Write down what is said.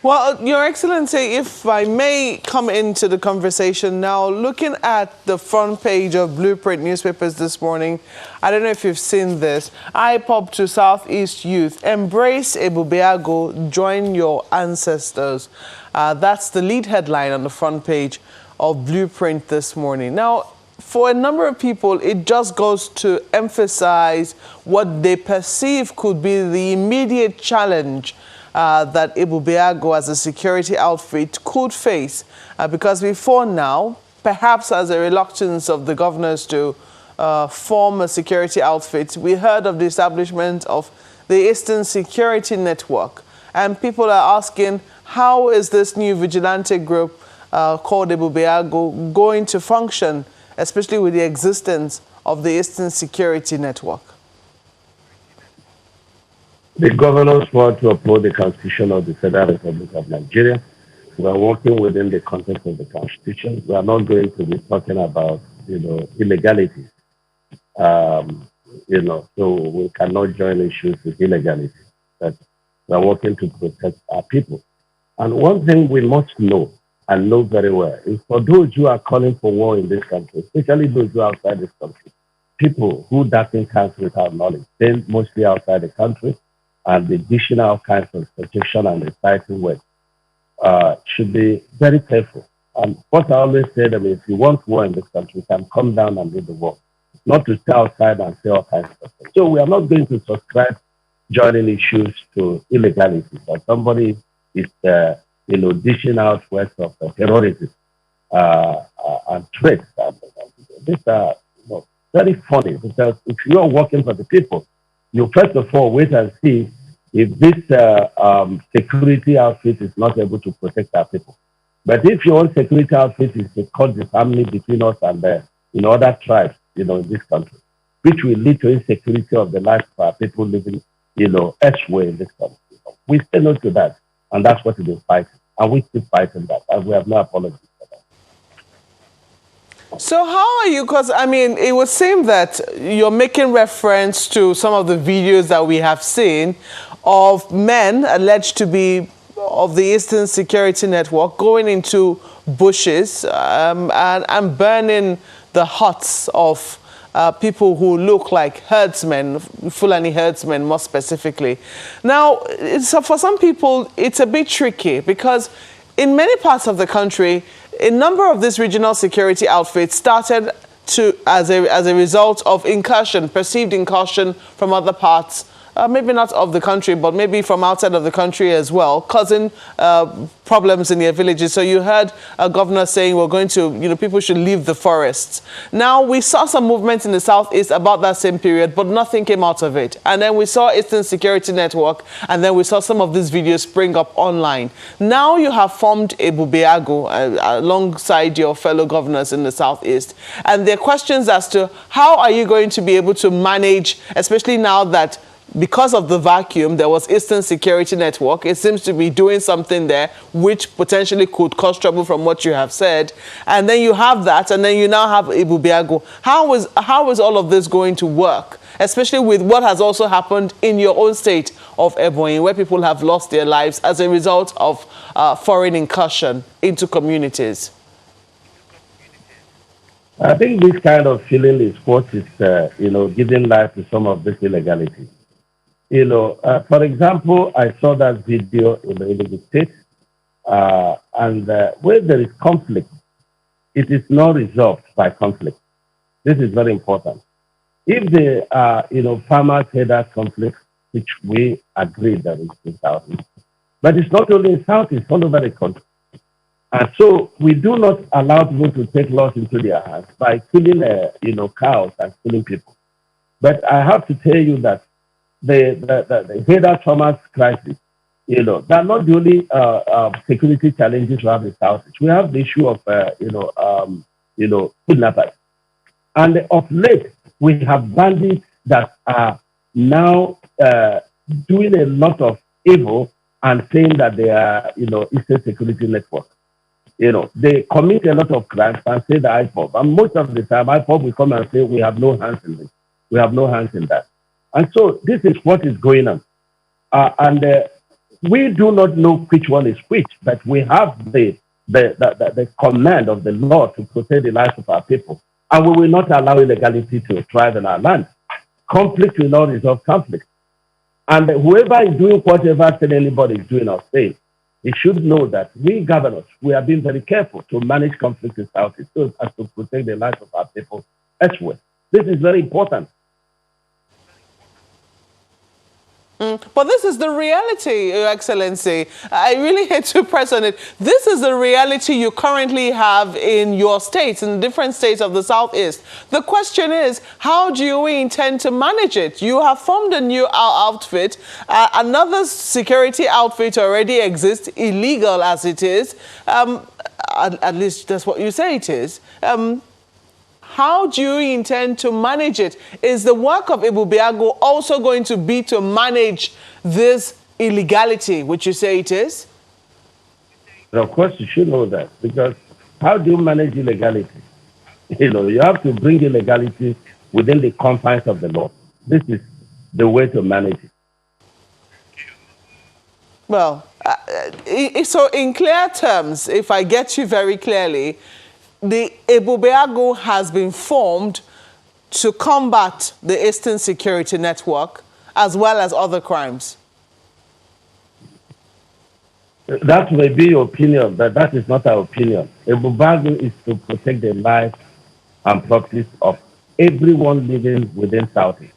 Well, Your Excellency, if I may come into the conversation now, looking at the front page of Blueprint newspapers this morning, I don't know if you've seen this. IPOB to Southeast youth, embrace Ebubeago, join your ancestors. That's the lead headline on the front page of Blueprint this morning. Now, for a number of people, it just goes to emphasize what they perceive could be the immediate challenge that Ebubeago as a security outfit could face. Because before now, perhaps as a reluctance of the governors to form a security outfit, we heard of the establishment of the Eastern Security Network. And people are asking, how is this new vigilante group called Ebubeago going to function, especially with the existence of the Eastern Security Network? The governors want to uphold the Constitution of the Federal Republic of Nigeria. We are working within the context of the Constitution. We are not going to be talking about, illegality. So we cannot join issues with illegality. But we are working to protect our people. And one thing we must know, and know very well, is for those who are calling for war in this country, especially those who are outside this country, people who darken country without knowledge, then mostly outside the country, and the additional kinds of protection and exciting work should be very careful. And what I always say to them is, if you want war in this country, you can come down and do the war, not to stay outside and say all kinds of things. So we are not going to subscribe joining issues to illegality. But somebody is, dishing out words of terrorism and threats. These are very funny, because if you are working for the people, you first of all wait and see if this security outfit is not able to protect our people. But if your own security outfit is to cause disharmony between us and other tribes, in this country, which will lead to insecurity of the lives of our people living, elsewhere in this country. We say no to that, and that's what we've been fighting, and we keep fighting that, and we have no apology for that. So how are you, because I mean, it would seem that you're making reference to some of the videos that we have seen of men alleged to be of the Eastern Security Network going into bushes and burning the huts of people who look like herdsmen, Fulani herdsmen more specifically. Now, for some people, it's a bit tricky because in many parts of the country, a number of these regional security outfits started as a result of perceived incursion from other parts, maybe not of the country, but maybe from outside of the country as well, causing problems in their villages. So you heard a governor saying we're going to, people should leave the forests. Now, we saw some movement in the southeast about that same period, but nothing came out of it. And then we saw Eastern Security Network, and then we saw some of these videos spring up online. Now you have formed Ebubeago alongside your fellow governors in the southeast. And there are questions as to how are you going to be able to manage, especially now that because of the vacuum, there was Eastern Security Network. It seems to be doing something there which potentially could cause trouble from what you have said. And then you have that, and then you now have Ebubeago. How is all of this going to work, especially with what has also happened in your own state of Ebonyi, where people have lost their lives as a result of foreign incursion into communities? I think this kind of feeling is what is, giving life to some of this illegality. For example, I saw that video in the state, and where there is conflict, it is not resolved by conflict. This is very important. If there are, farmers headers conflict, which we agree that is in Southeast, but it's not only in South, it's all over the country. And so we do not allow people to take laws into their hands by killing, cows and killing people. But I have to tell you that the header farmers crisis, they're not the only security challenges we have in South. We have the issue of, kidnappers. And of late, we have bandits that are now doing a lot of evil and saying that they are, Eastern Security Network. They commit a lot of crimes and say the IPOB. And most of the time, IPOB will come and say, we have no hands in this. We have no hands in that. And so this is what is going on. And we do not know which one is which, but we have the command of the law to protect the lives of our people. And we will not allow illegality to thrive in our land. Conflict will not resolve conflict. And whoever is doing whatever thing anybody is doing or saying, he should know that we governors, we are being very careful to manage conflict in Southeast so as to protect the lives of our people elsewhere. This is very important. But this is the reality, Your Excellency. I really hate to press on it. This is the reality you currently have in your states, in different states of the Southeast. The question is, how do you intend to manage it? You have formed a new outfit. Another security outfit already exists, illegal as it is. At least that's what you say it is. How do you intend to manage it? Is the work of Ebubeagụ also going to be to manage this illegality, which you say it is? Of course, you should know that, because how do you manage illegality? You have to bring illegality within the confines of the law. This is the way to manage it. Well, so in clear terms, if I get you very clearly, the Ebubeagụ has been formed to combat the Eastern Security Network as well as other crimes. That may be your opinion, but that is not our opinion. Ebubeagụ is to protect the lives and properties of everyone living within Southeast.